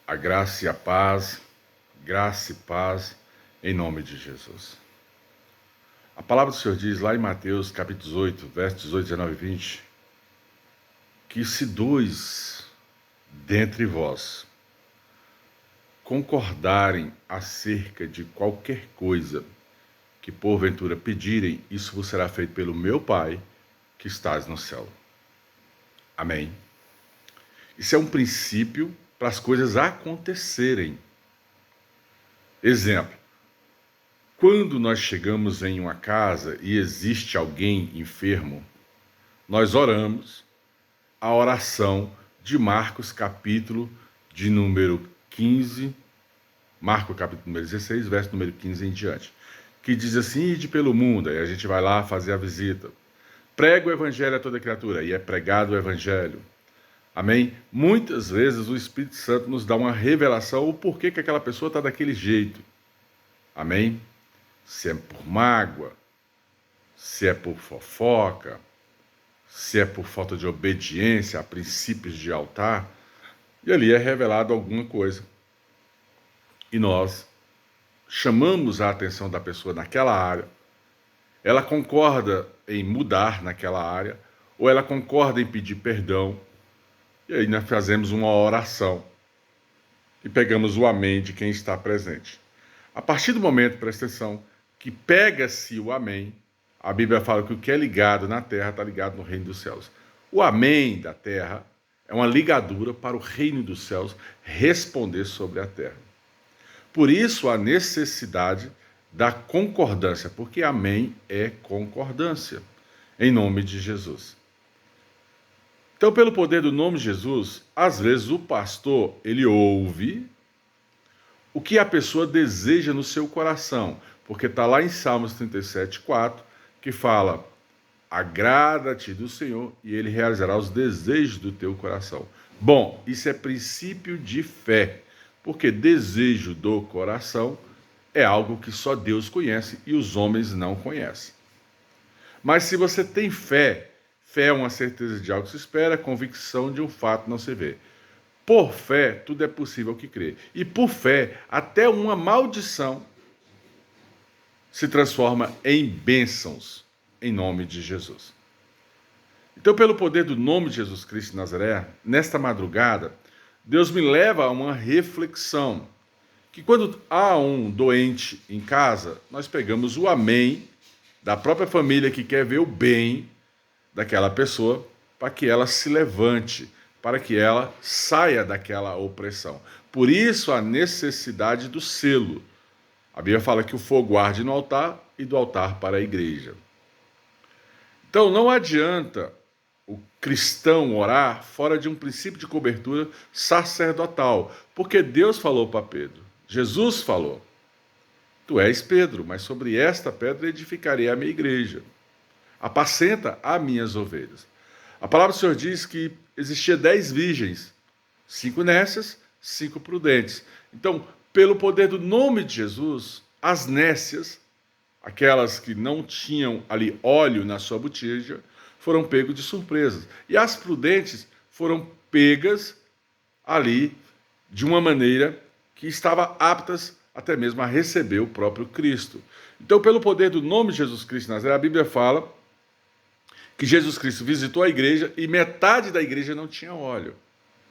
A graça e paz, em nome de Jesus. A palavra do Senhor diz lá em Mateus, capítulo 18, versos 18, 19 e 20, que se dois dentre vós concordarem acerca de qualquer coisa que porventura pedirem, isso vos será feito pelo meu Pai que estás no céu. Amém. Isso é um princípio para as coisas acontecerem. Exemplo. Quando nós chegamos em uma casa e existe alguém enfermo, nós oramos a oração de Marcos, capítulo de número 15, Marcos, capítulo número 16, verso número 15 em diante, que diz assim: ide pelo mundo, aí a gente vai lá fazer a visita. Prega o evangelho a toda criatura, e é pregado o evangelho. Amém? Muitas vezes o Espírito Santo nos dá uma revelação o porquê que aquela pessoa está daquele jeito. Amém? Se é por mágoa, se é por fofoca, se é por falta de obediência a princípios de altar, e ali é revelado alguma coisa. E nós chamamos a atenção da pessoa naquela área, ela concorda em mudar naquela área, ou ela concorda em pedir perdão, e aí nós fazemos uma oração e pegamos o amém de quem está presente. A partir do momento, presta atenção, que pega-se o amém, a Bíblia fala que o que é ligado na terra está ligado no reino dos céus. O amém da terra é uma ligadura para o reino dos céus responder sobre a terra. Por isso a necessidade da concordância, porque amém é concordância, em nome de Jesus. Então, pelo poder do nome de Jesus, às vezes o pastor, ele ouve o que a pessoa deseja no seu coração, porque está lá em Salmos 37, 4, que fala: agrada-te do Senhor e Ele realizará os desejos do teu coração. Bom, isso é princípio de fé, porque desejo do coração é algo que só Deus conhece e os homens não conhecem. Mas se você tem fé, fé é uma certeza de algo que se espera, convicção de um fato não se vê. Por fé, tudo é possível que crê. E por fé, até uma maldição se transforma em bênçãos, em nome de Jesus. Então, pelo poder do nome de Jesus Cristo de Nazaré, nesta madrugada, Deus me leva a uma reflexão. Que quando há um doente em casa, nós pegamos o amém da própria família que quer ver o bem daquela pessoa para que ela se levante, para que ela saia daquela opressão. Por isso a necessidade do selo. A Bíblia fala que o fogo arde no altar e do altar para a igreja. Então não adianta o cristão orar fora de um princípio de cobertura sacerdotal, porque Deus falou para Pedro, Jesus falou: tu és Pedro, mas sobre esta pedra edificarei a minha igreja. Apacenta as minhas ovelhas. A palavra do Senhor diz que existia 10 virgens, 5 nécias, 5 prudentes. Então, pelo poder do nome de Jesus, as nécias, aquelas que não tinham ali óleo na sua botija, foram pegas de surpresa. E as prudentes foram pegas ali de uma maneira que estava aptas até mesmo a receber o próprio Cristo. Então, pelo poder do nome de Jesus Cristo de Nazaré, a Bíblia fala que Jesus Cristo visitou a igreja e metade da igreja não tinha óleo.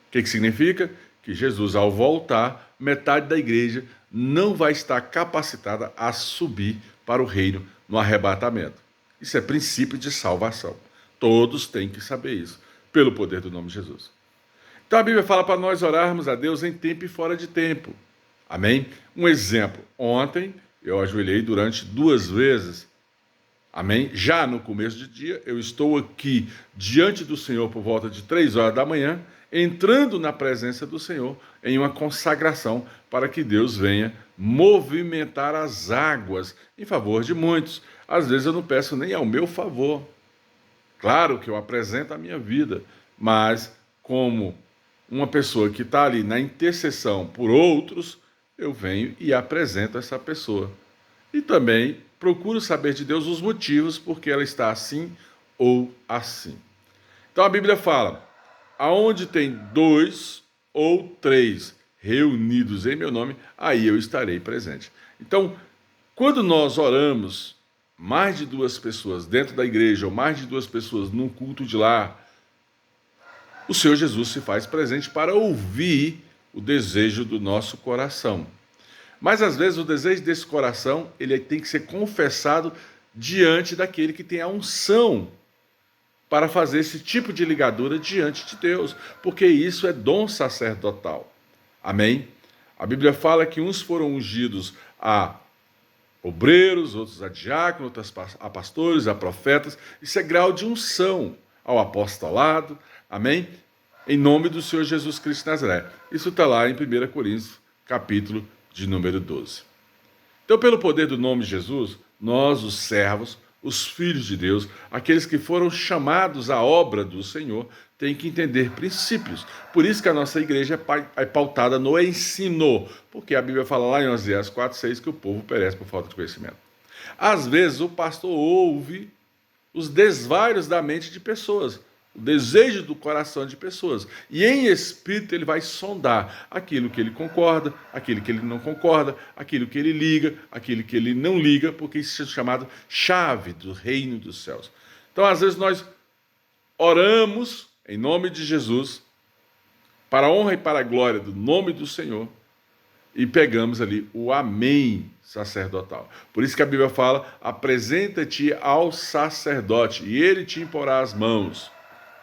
O que significa? Que Jesus, ao voltar, metade da igreja não vai estar capacitada a subir para o reino no arrebatamento. Isso é princípio de salvação. Todos têm que saber isso, pelo poder do nome de Jesus. Então a Bíblia fala para nós orarmos a Deus em tempo e fora de tempo. Amém? Um exemplo. Ontem eu ajoelhei durante 2 vezes. Amém? Já no começo do dia, eu estou aqui diante do Senhor por volta de 3 horas da manhã, entrando na presença do Senhor em uma consagração para que Deus venha movimentar as águas em favor de muitos. Às vezes eu não peço nem ao meu favor. Claro que eu apresento a minha vida, mas como uma pessoa que está ali na intercessão por outros, eu venho e apresento essa pessoa. E também procuro saber de Deus os motivos porque ela está assim ou assim. Então a Bíblia fala: aonde tem 2 ou 3 reunidos em meu nome, aí eu estarei presente. Então, quando nós oramos, mais de 2 pessoas dentro da igreja, ou mais de 2 pessoas num culto de lar, o Senhor Jesus se faz presente para ouvir o desejo do nosso coração. Mas às vezes o desejo desse coração, ele tem que ser confessado diante daquele que tem a unção para fazer esse tipo de ligadura diante de Deus, porque isso é dom sacerdotal. Amém? A Bíblia fala que uns foram ungidos a obreiros, outros a diáconos, outros a pastores, a profetas. Isso é grau de unção ao apostolado. Amém? Em nome do Senhor Jesus Cristo de Nazaré. Isso está lá em 1 Coríntios, capítulo de número 12. Então, pelo poder do nome de Jesus, nós, os servos, os filhos de Deus, aqueles que foram chamados à obra do Senhor, têm que entender princípios. Por isso que a nossa igreja é pautada no ensino, porque a Bíblia fala lá em Oséias 4:6 que o povo perece por falta de conhecimento. Às vezes o pastor ouve os desvaios da mente de pessoas, o desejo do coração de pessoas. E em espírito ele vai sondar aquilo que ele concorda, aquilo que ele não concorda, aquilo que ele liga, aquilo que ele não liga, porque isso é chamado chave do reino dos céus. Então, às vezes, nós oramos em nome de Jesus, para a honra e para a glória do nome do Senhor, e pegamos ali o amém sacerdotal. Por isso que a Bíblia fala, apresenta-te ao sacerdote, e ele te imporá as mãos.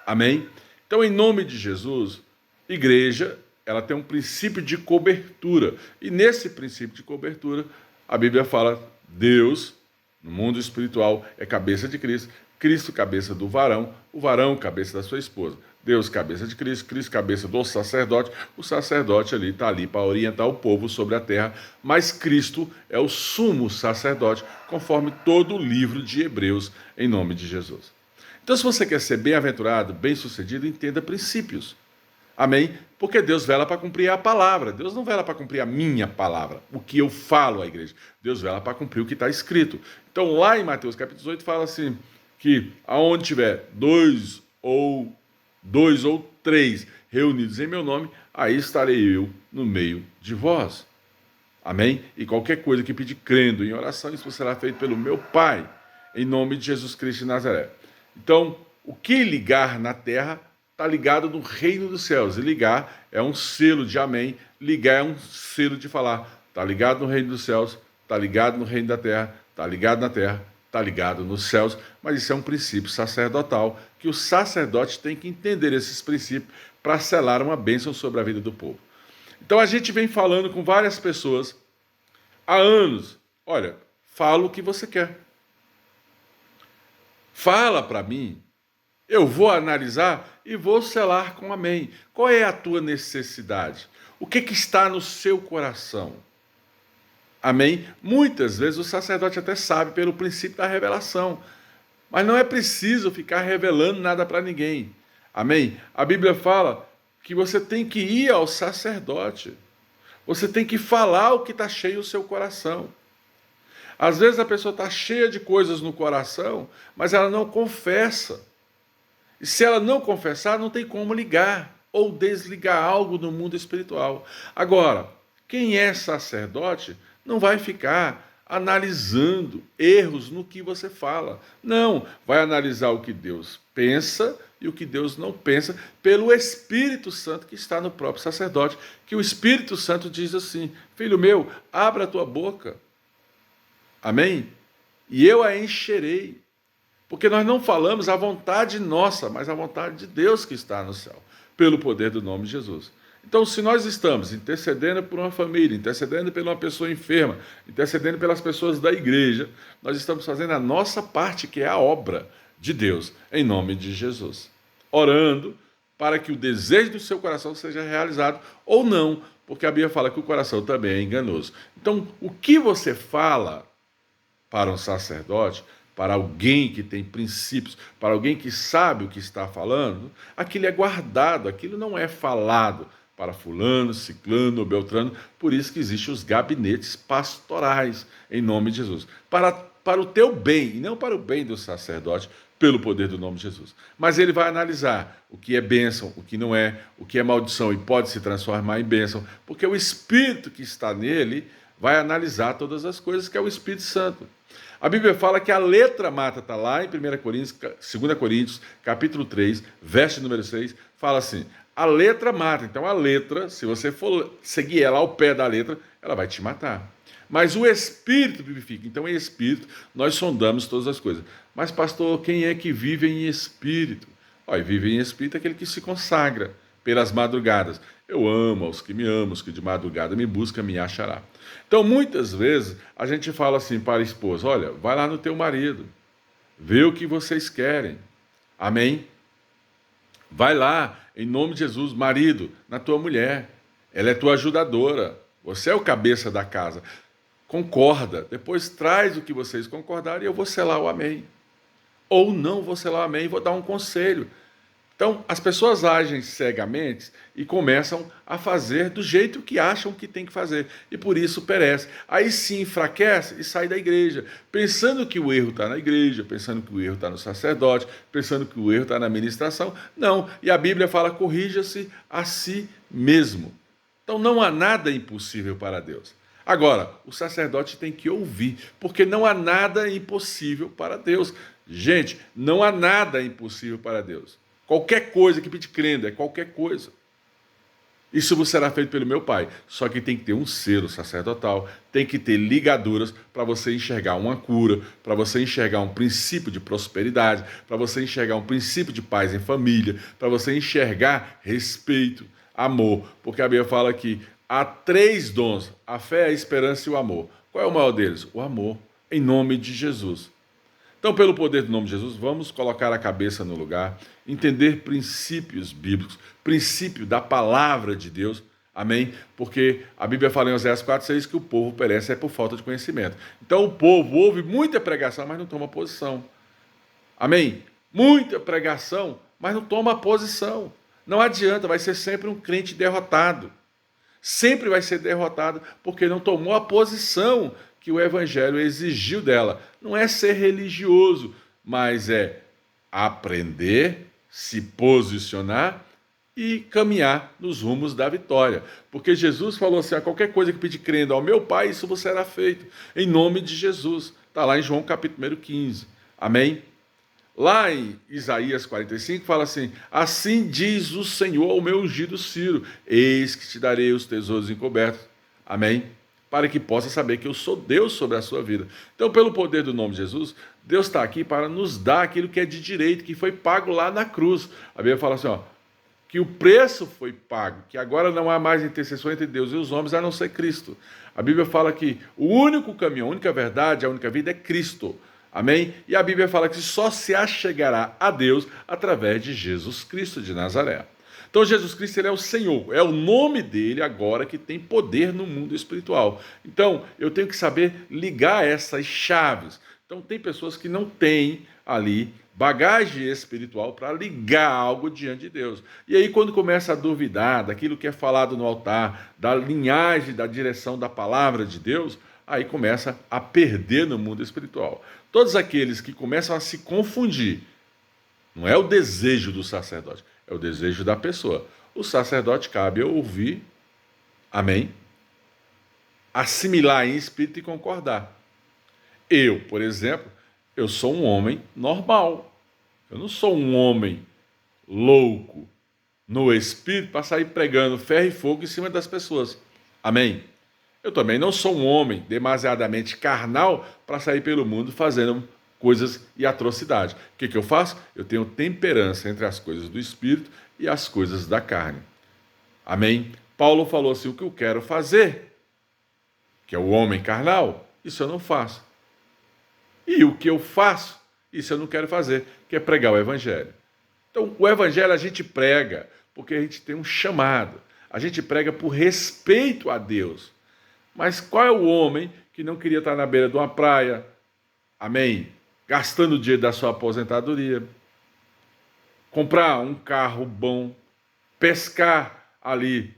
Amém? Então, em nome de Jesus, igreja, ela tem um princípio de cobertura. E nesse princípio de cobertura, a Bíblia fala, Deus, no mundo espiritual, é cabeça de Cristo, Cristo cabeça do varão, o varão cabeça da sua esposa. Deus cabeça de Cristo, Cristo cabeça do sacerdote, o sacerdote ali está ali para orientar o povo sobre a terra, mas Cristo é o sumo sacerdote, conforme todo o livro de Hebreus, em nome de Jesus. Então, se você quer ser bem-aventurado, bem-sucedido, entenda princípios. Amém? Porque Deus vela para cumprir a palavra. Deus não vela para cumprir a minha palavra, o que eu falo à igreja. Deus vela para cumprir o que está escrito. Então, lá em Mateus capítulo 18, fala assim, que aonde tiver dois ou 3 reunidos em meu nome, aí estarei eu no meio de vós. Amém? E qualquer coisa que pedir crendo em oração, isso será feito pelo meu Pai, em nome de Jesus Cristo de Nazaré. Então, o que ligar na terra está ligado no reino dos céus. E ligar é um selo de amém, ligar é um selo de falar. Está ligado no reino dos céus, está ligado no reino da terra, está ligado na terra, está ligado nos céus. Mas isso é um princípio sacerdotal, que o sacerdote tem que entender esses princípios para selar uma bênção sobre a vida do povo. Então, a gente vem falando com várias pessoas há anos. Olha, fala o que você quer. Fala para mim, eu vou analisar e vou selar com amém. Qual é a tua necessidade? O que está no seu coração? Amém? Muitas vezes o sacerdote até sabe pelo princípio da revelação, mas não é preciso ficar revelando nada para ninguém. Amém? A Bíblia fala que você tem que ir ao sacerdote. Você tem que falar o que está cheio no seu coração. Às vezes a pessoa está cheia de coisas no coração, mas ela não confessa. E se ela não confessar, não tem como ligar ou desligar algo no mundo espiritual. Agora, quem é sacerdote não vai ficar analisando erros no que você fala. Não, vai analisar o que Deus pensa e o que Deus não pensa pelo Espírito Santo que está no próprio sacerdote. Que o Espírito Santo diz assim, filho meu, abra a tua boca. Amém? E eu a encherei. Porque nós não falamos a vontade nossa, mas a vontade de Deus que está no céu, pelo poder do nome de Jesus. Então, se nós estamos intercedendo por uma família, intercedendo por uma pessoa enferma, intercedendo pelas pessoas da igreja, nós estamos fazendo a nossa parte, que é a obra de Deus, em nome de Jesus. Orando para que o desejo do seu coração seja realizado ou não, porque a Bíblia fala que o coração também é enganoso. Então, o que você fala para um sacerdote, para alguém que tem princípios, para alguém que sabe o que está falando, aquilo é guardado, aquilo não é falado para fulano, ciclano, beltrano. Por isso que existem os gabinetes pastorais, em nome de Jesus. Para o teu bem, e não para o bem do sacerdote, pelo poder do nome de Jesus. Mas ele vai analisar o que é bênção, o que não é, o que é maldição e pode se transformar em bênção, porque o Espírito que está nele vai analisar todas as coisas, que é o Espírito Santo. A Bíblia fala que a letra mata, está lá em 1 Coríntios, 2 Coríntios, capítulo 3, verso número 6, fala assim, a letra mata. Então a letra, se você for seguir ela ao pé da letra, ela vai te matar. Mas o Espírito vivifica. Então, em Espírito, nós sondamos todas as coisas. Mas, pastor, quem é que vive em Espírito? Olha, vive em Espírito aquele que se consagra pelas madrugadas. Eu amo aos que me amam, os que de madrugada me buscam, me achará. Então, muitas vezes, a gente fala assim para a esposa, olha, vai lá no teu marido, vê o que vocês querem. Amém? Vai lá, em nome de Jesus, marido, na tua mulher. Ela é tua ajudadora. Você é o cabeça da casa. Concorda, depois traz o que vocês concordarem e eu vou selar o amém. Ou não vou selar o amém e vou dar um conselho. Então, as pessoas agem cegamente e começam a fazer do jeito que acham que tem que fazer. E por isso perece. Aí sim enfraquece e sai da igreja, pensando que o erro está na igreja, pensando que o erro está no sacerdote, pensando que o erro está na administração. Não, e a Bíblia fala, corrija-se a si mesmo. Então não há nada impossível para Deus. Agora, o sacerdote tem que ouvir, porque não há nada impossível para Deus. Gente, não há nada impossível para Deus. Qualquer coisa que pede crendo é qualquer coisa. Isso vos será feito pelo meu Pai. Só que tem que ter um selo sacerdotal, tem que ter ligaduras para você enxergar uma cura, para você enxergar um princípio de prosperidade, para você enxergar um princípio de paz em família, para você enxergar respeito, amor. Porque a Bíblia fala que há 3 dons, a fé, a esperança e o amor. Qual é o maior deles? O amor, em nome de Jesus. Então, pelo poder do nome de Jesus, vamos colocar a cabeça no lugar, entender princípios bíblicos, princípio da palavra de Deus, amém? Porque a Bíblia fala em Oséias 4,6 que o povo perece por falta de conhecimento. Então, o povo ouve muita pregação, mas não toma posição. Amém? Muita pregação, mas não toma posição. Não adianta, vai ser sempre um crente derrotado. Sempre vai ser derrotado porque não tomou a posição que o Evangelho exigiu dela. Não é ser religioso, mas é aprender, se posicionar e caminhar nos rumos da vitória. Porque Jesus falou assim, a qualquer coisa que pedir crendo ao meu Pai, isso vos será feito, em nome de Jesus. Está lá em João capítulo 15. Amém? Lá em Isaías 45 fala assim, assim diz o Senhor ao meu ungido Ciro, eis que te darei os tesouros encobertos. Amém? Para que possa saber que eu sou Deus sobre a sua vida. Então, pelo poder do nome de Jesus, Deus está aqui para nos dar aquilo que é de direito, que foi pago lá na cruz. A Bíblia fala assim, ó, que o preço foi pago, que agora não há mais intercessão entre Deus e os homens, a não ser Cristo. A Bíblia fala que o único caminho, a única verdade, a única vida é Cristo. Amém? E a Bíblia fala que só se achegará a Deus através de Jesus Cristo de Nazaré. Então Jesus Cristo ele é o Senhor, é o nome dele agora que tem poder no mundo espiritual. Então eu tenho que saber ligar essas chaves. Então tem pessoas que não têm ali bagagem espiritual para ligar algo diante de Deus. E aí quando começa a duvidar daquilo que é falado no altar, da linhagem, da direção da palavra de Deus, aí começa a perder no mundo espiritual. Todos aqueles que começam a se confundir, não é o desejo do sacerdote, é o desejo da pessoa. O sacerdote cabe ouvir, amém? Assimilar em espírito e concordar. Eu, por exemplo, eu sou um homem normal. Eu não sou um homem louco no espírito para sair pregando ferro e fogo em cima das pessoas. Amém? Eu também não sou um homem demasiadamente carnal para sair pelo mundo fazendo coisas e atrocidades. O que eu faço? Eu tenho temperança entre as coisas do espírito e as coisas da carne. Amém? Paulo falou assim, o que eu quero fazer, que é o homem carnal, isso eu não faço. E o que eu faço, isso eu não quero fazer, que é pregar o evangelho. Então, o evangelho a gente prega porque a gente tem um chamado. A gente prega por respeito a Deus. Mas qual é o homem que não queria estar na beira de uma praia, amém? Gastando o dinheiro da sua aposentadoria, comprar um carro bom, pescar ali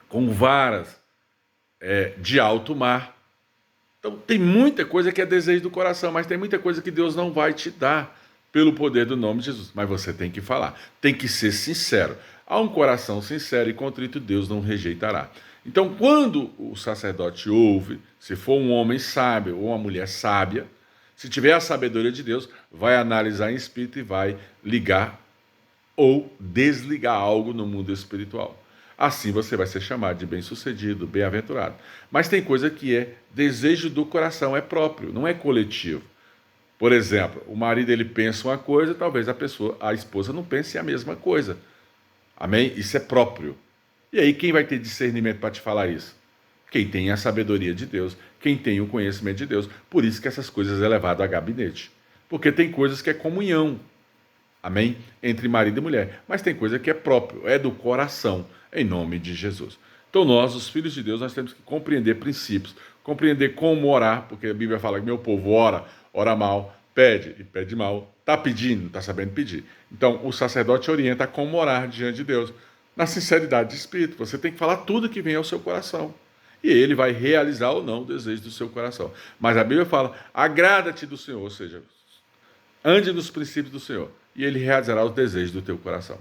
com varas de alto mar. Então tem muita coisa que é desejo do coração, mas tem muita coisa que Deus não vai te dar. pelo poder do nome de Jesus. Mas você tem que falar, tem que ser sincero. Há um coração sincero e contrito, Deus não rejeitará. Então, quando o sacerdote ouve, se for um homem sábio ou uma mulher sábia, se tiver a sabedoria de Deus, vai analisar em espírito e vai ligar ou desligar algo no mundo espiritual. Assim você vai ser chamado de bem-sucedido, bem-aventurado. Mas tem coisa que é desejo do coração, é próprio, não é coletivo. Por exemplo, o marido ele pensa uma coisa, talvez a esposa não pense a mesma coisa. Amém? Isso é próprio. E aí quem vai ter discernimento para te falar isso? Quem tem a sabedoria de Deus, quem tem o conhecimento de Deus. Por isso que essas coisas é levado a gabinete. Porque tem coisas que é comunhão. Amém? Entre marido e mulher. Mas tem coisa que é próprio, é do coração, em nome de Jesus. Então nós, os filhos de Deus, nós temos que compreender princípios, compreender como orar, porque a Bíblia fala que meu povo ora, ora mal, pede e pede mal, está pedindo, não está sabendo pedir. Então o sacerdote orienta como orar diante de Deus, na sinceridade de espírito. Você tem que falar tudo que vem ao seu coração. E ele vai realizar ou não o desejo do seu coração. Mas a Bíblia fala, agrada-te do Senhor, ou seja, ande nos princípios do Senhor, e ele realizará os desejos do teu coração.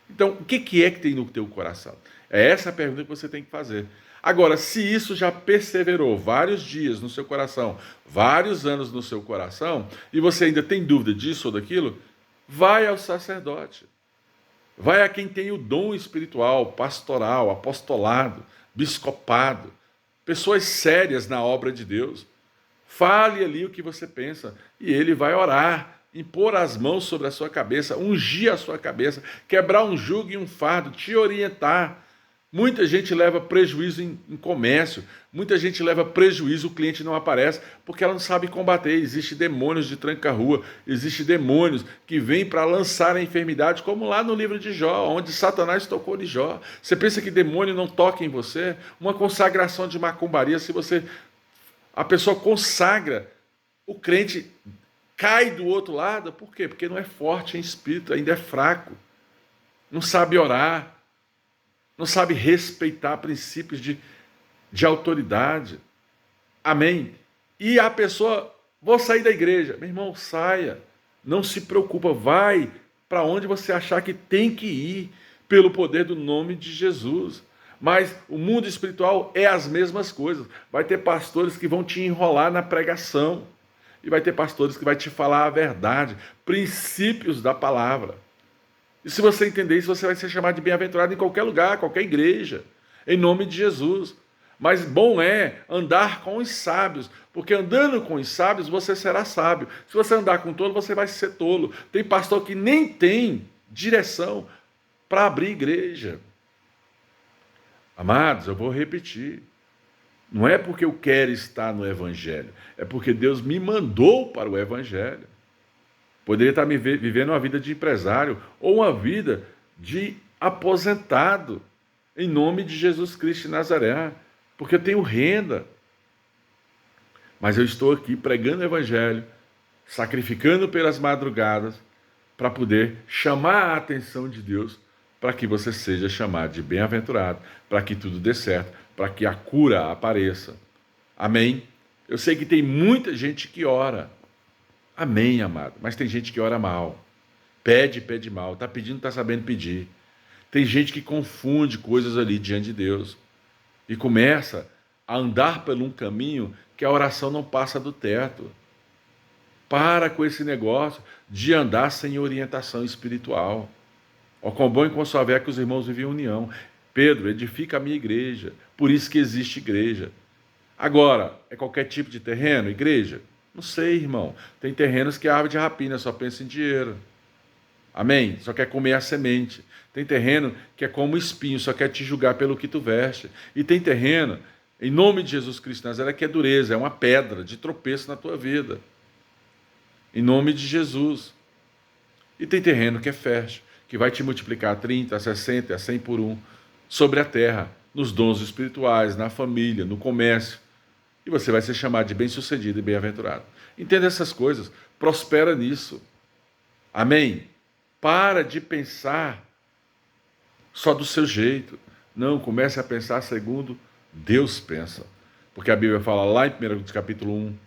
Então, o que é que tem no teu coração? É essa a pergunta que você tem que fazer. Agora, se isso já perseverou vários dias no seu coração, vários anos no seu coração, e você ainda tem dúvida disso ou daquilo, vai ao sacerdote. Vai a quem tem o dom espiritual, pastoral, apostolado, biscopado, pessoas sérias na obra de Deus. Fale ali o que você pensa e ele vai orar, impor as mãos sobre a sua cabeça, ungir a sua cabeça, quebrar um jugo e um fardo, te orientar. Muita gente leva prejuízo em comércio, muita gente leva prejuízo, o cliente não aparece, porque ela não sabe combater. Existem demônios de tranca-rua, existem demônios que vêm para lançar a enfermidade, como lá no livro de Jó, onde Satanás tocou de Jó. Você pensa que demônio não toca em você? Uma consagração de macumbaria, se você... A pessoa consagra, o crente cai do outro lado, por quê? Porque não é forte em espírito, ainda é fraco, não sabe orar, não sabe respeitar princípios de autoridade. Amém? E a pessoa, vou sair da igreja. Meu irmão, saia. Não se preocupa, vai para onde você achar que tem que ir, pelo poder do nome de Jesus. Mas o mundo espiritual é as mesmas coisas. Vai ter pastores que vão te enrolar na pregação. E vai ter pastores que vai te falar a verdade, princípios da palavra. E se você entender isso, você vai ser chamado de bem-aventurado em qualquer lugar, qualquer igreja, em nome de Jesus. Mas bom é andar com os sábios, porque andando com os sábios você será sábio. Se você andar com tolo, você vai ser tolo. Tem pastor que nem tem direção para abrir igreja. Amados, eu vou repetir. Não é porque eu quero estar no Evangelho, é porque Deus me mandou para o Evangelho. Poderia estar vivendo uma vida de empresário ou uma vida de aposentado, em nome de Jesus Cristo de Nazaré, porque eu tenho renda. Mas eu estou aqui pregando o Evangelho, sacrificando pelas madrugadas, para poder chamar a atenção de Deus, para que você seja chamado de bem-aventurado, para que tudo dê certo, para que a cura apareça. Amém? Eu sei que tem muita gente que ora. Amém, amado. Mas tem gente que ora mal. Pede mal. Está pedindo, está sabendo pedir. Tem gente que confunde coisas ali diante de Deus. E começa a andar por um caminho que a oração não passa do teto. Para com esse negócio de andar sem orientação espiritual. Ó, com bom e com suave é que os irmãos vivem em união. Pedro, edifica a minha igreja. Por isso que existe igreja. Agora, é qualquer tipo de terreno, igreja? Não sei, irmão. Tem terrenos que a árvore de rapina só pensa em dinheiro. Amém? Só quer comer a semente. Tem terreno que é como espinho, só quer te julgar pelo que tu veste. E tem terreno, em nome de Jesus Cristo de Nazaré, que é dureza, é uma pedra de tropeço na tua vida. Em nome de Jesus. E tem terreno que é fértil, que vai te multiplicar a 30, a 60, a 100 por um, sobre a terra, nos dons espirituais, na família, no comércio. E você vai ser chamado de bem-sucedido e bem-aventurado. Entenda essas coisas, prospera nisso. Amém? Para de pensar só do seu jeito. Não, comece a pensar segundo Deus pensa. Porque a Bíblia fala lá em 1 capítulo 1,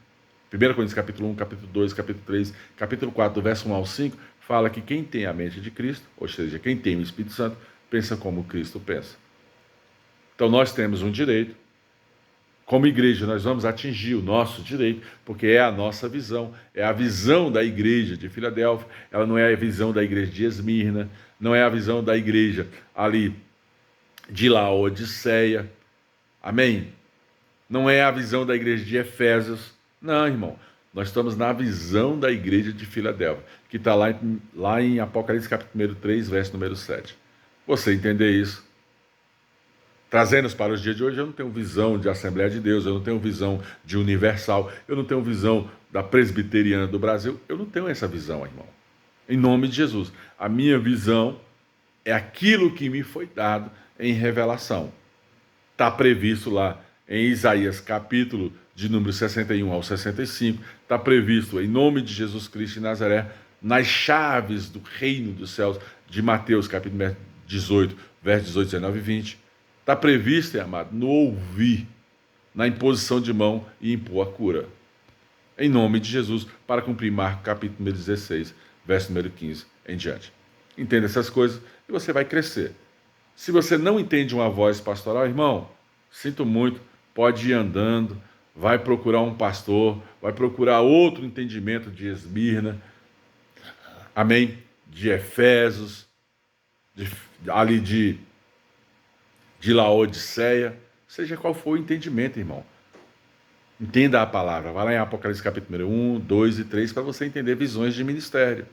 1 Coríntios capítulo 1, capítulo 2, capítulo 3, capítulo 4, do verso 1 ao 5, fala que quem tem a mente de Cristo, ou seja, quem tem o Espírito Santo, pensa como Cristo pensa. Então nós temos um direito, como igreja nós vamos atingir o nosso direito, porque é a nossa visão, é a visão da igreja de Filadélfia, ela não é a visão da igreja de Esmirna, não é a visão da igreja ali de Laodiceia, amém? Não é a visão da igreja de Efésios, não, irmão. Nós estamos na visão da igreja de Filadélfia, que está lá em Apocalipse capítulo 3, verso número 7. Você entender isso, trazendo-os para os dias de hoje, eu não tenho visão de Assembleia de Deus, eu não tenho visão de Universal, eu não tenho visão da Presbiteriana do Brasil, eu não tenho essa visão, irmão. Em nome de Jesus. A minha visão é aquilo que me foi dado em revelação. Está previsto lá em Isaías capítulo de número 61 ao 65, está previsto em nome de Jesus Cristo de Nazaré, nas chaves do reino dos céus, de Mateus capítulo 18, versos 18, 19 e 20, está previsto, amado, no ouvir, na imposição de mão e impor a cura. Em nome de Jesus, para cumprir Marcos capítulo número 16, verso número 15 em diante. Entenda essas coisas e você vai crescer. Se você não entende uma voz pastoral, irmão, sinto muito, pode ir andando, vai procurar um pastor, vai procurar outro entendimento de Esmirna, amém? De Efésios, ali de Laodiceia, seja qual for o entendimento, irmão. Entenda a palavra, vai lá em Apocalipse capítulo 1, 2 e 3 para você entender visões de ministério.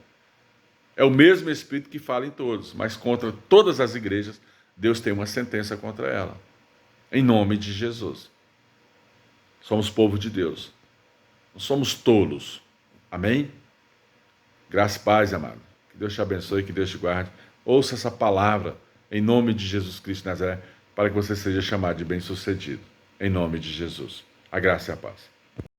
É o mesmo Espírito que fala em todos, mas contra todas as igrejas, Deus tem uma sentença contra ela. Em nome de Jesus. Somos povo de Deus. Não somos tolos. Amém? Graça e paz, amado. Que Deus te abençoe, que Deus te guarde. Ouça essa palavra em nome de Jesus Cristo de Nazaré, para que você seja chamado de bem-sucedido. Em nome de Jesus. A graça e a paz.